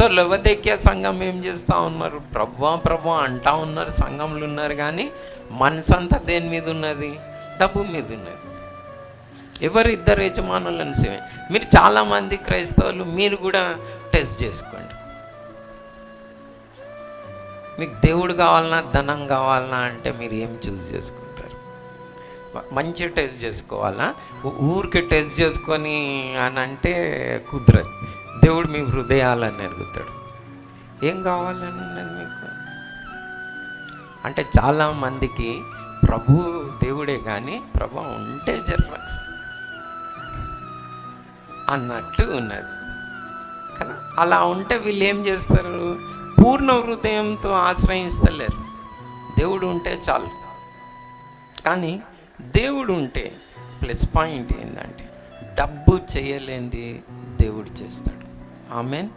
So Laodicea సంఘం ఏం చేస్తూ ఉన్నారు? ప్రభువా ప్రభువా అంటా ఉన్నారు, సంఘంలో ఉన్నారు, కానీ మనసంతా దేని మీద ఉన్నది? డబ్బు మీద ఉన్నది. ఎవరిద్దరు యజమానులను సేవ. మీరు చాలామంది క్రైస్తవులు మీరు కూడా టెస్ట్ చేసుకోండి. మీకు దేవుడు కావాలన్నా ధనం కావాలన్నా అంటే మీరు ఏం చూస్ చేసుకుంటారు? మంచి టెస్ట్ చేసుకోవాలా? ఊరికి టెస్ట్ చేసుకొని అని అంటే కుదరదు. దేవుడు మీ హృదయాలను ఎరుగుతాడు. ఏం కావాలని ఉన్నది మీకు అంటే చాలామందికి ప్రభు దేవుడే కానీ ప్రభు ఉంటే జర్ర అన్నట్టు ఉన్నది కదా. అలా ఉంటే వీళ్ళు ఏం చేస్తారు? పూర్ణ హృదయంతో ఆశ్రయిస్తలేరు. దేవుడు ఉంటే చాలు. కానీ దేవుడు ఉంటే ప్లస్ పాయింట్ ఏంటంటే డబ్బు చేయలేనిది దేవుడు చేస్తాడు. ఆమేన్.